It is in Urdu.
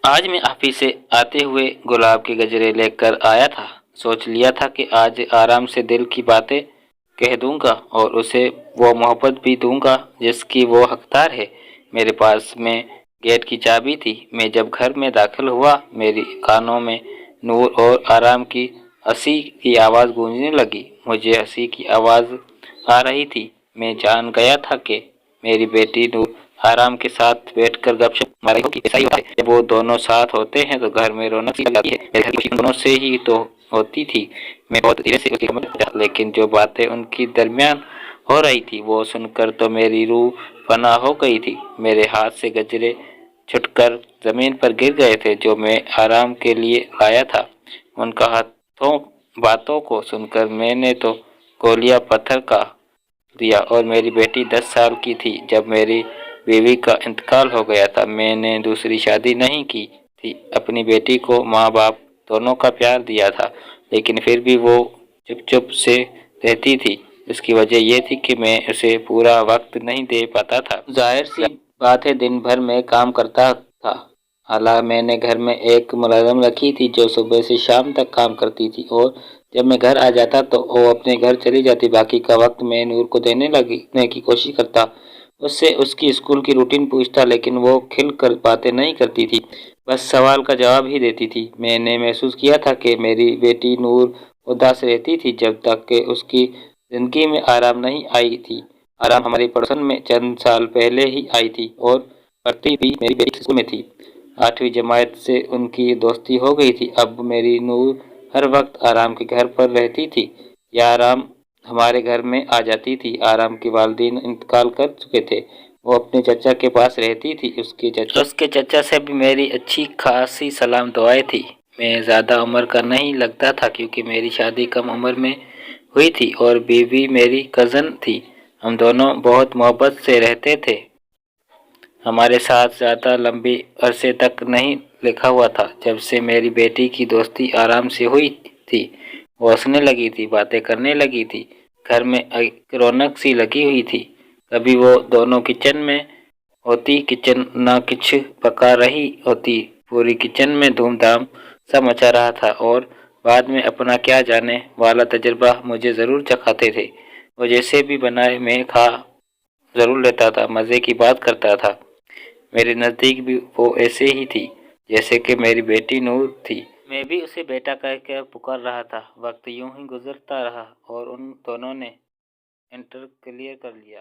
آج میں آفس سے آتے ہوئے گلاب کے گجرے لے کر آیا تھا۔ سوچ لیا تھا کہ آج آرام سے دل کی باتیں کہہ دوں گا اور اسے وہ محبت بھی دوں گا جس کی وہ حقدار ہے۔ میرے پاس میں گیٹ کی چابی تھی۔ میں جب گھر میں داخل ہوا میری کانوں میں نور اور آرام کی ہنسی کی آواز گونجنے لگی۔ مجھے ہنسی کی آواز آ رہی تھی۔ میں جان گیا تھا کہ میری بیٹی نور آرام کے ساتھ بیٹھ کر گپ شپ مار رہی ہوگی۔ ایسا ہی ہوتا ہے، جب وہ دونوں ساتھ ہوتے ہیں تو گھر میں رونق سی لگ جاتی ہے۔ میرے گھر کی خوشی ان دونوں سے ہی تو ہوتی تھی۔ میں بہت دیر سے اس کی کمر میں پہنچا، لیکن جو باتیں ان کی درمیان ہو رہی تھی وہ سن کر تو میری روح فنا ہو گئی تھی۔ میرے ہاتھ سے گجرے چھٹ کر زمین پر گر گئے تھے جو میں آرام کے لیے لایا تھا۔ ان کا باتوں کو سن کر میں نے تو گولیاں پتھر کا دیا، اور میری بیٹی 10 سال کی تھی جب میری بیوی کا انتقال ہو گیا تھا۔ میں نے دوسری شادی نہیں کی تھی۔ اپنی بیٹی کو ماں باپ دونوں کا پیار دیا تھا، لیکن پھر بھی وہ چپ سے رہتی تھی۔ اس کی وجہ یہ تھی کہ میں اسے پورا وقت نہیں دے پاتا تھا۔ ظاہر سی بات ہے، دن بھر میں کام کرتا تھا۔ حالانکہ میں نے گھر میں ایک ملازم رکھی تھی جو صبح سے شام تک کام کرتی تھی، اور جب میں گھر آ جاتا تو وہ اپنے گھر چلی جاتی۔ باقی کا وقت میں نور کو دینے کی کوشش کرتا، اس سے اس کی اسکول کی روٹین پوچھتا، لیکن وہ کھل کر باتیں نہیں کرتی تھی، بس سوال کا جواب ہی دیتی تھی۔ میں نے محسوس کیا تھا کہ میری بیٹی نور اداس رہتی تھی جب تک کہ اس کی زندگی میں آرام نہیں آئی تھی۔ آرام ہماری پڑوسن میں چند سال پہلے ہی آئی تھی اور پڑھتی بھی میری بیٹی کے اسکول میں تھی۔ 8ویں جماعت سے ان کی دوستی ہو گئی تھی۔ اب میری نور ہر وقت آرام کے گھر پر رہتی تھی یا آرام ہمارے گھر میں آ جاتی تھی۔ آرام کے والدین انتقال کر چکے تھے، وہ اپنے چچا کے پاس رہتی تھی۔ اس کے چچا سے بھی میری اچھی خاصی سلام دعائیں تھی۔ میں زیادہ عمر کا نہیں لگتا تھا کیونکہ میری شادی کم عمر میں ہوئی تھی اور بیوی میری کزن تھی۔ ہم دونوں بہت محبت سے رہتے تھے۔ ہمارے ساتھ زیادہ لمبے عرصے تک نہیں لکھا ہوا تھا۔ جب سے میری بیٹی کی دوستی آرام سے ہوئی تھی، وہ ہنسنے لگی تھی، باتیں کرنے لگی تھی، گھر میں ایک رونق سی لگی ہوئی تھی۔ کبھی وہ دونوں کچن میں ہوتی، کچن نہ کچھ پکا رہی ہوتی، پوری کچن میں دھوم دھام سا مچا رہا تھا، اور بعد میں اپنا کیا جانے والا تجربہ مجھے ضرور چکھاتے تھے۔ وہ جیسے بھی بنائے میں کھا ضرور لیتا تھا، مزے کی بات کرتا تھا۔ میرے نزدیک بھی وہ ایسے ہی تھی جیسے کہ میری بیٹی نور تھی۔ میں بھی اسے بیٹا کہہ کر پکار رہا تھا۔ وقت یوں ہی گزرتا رہا اور ان دونوں نے انٹر کلیئر کر لیا۔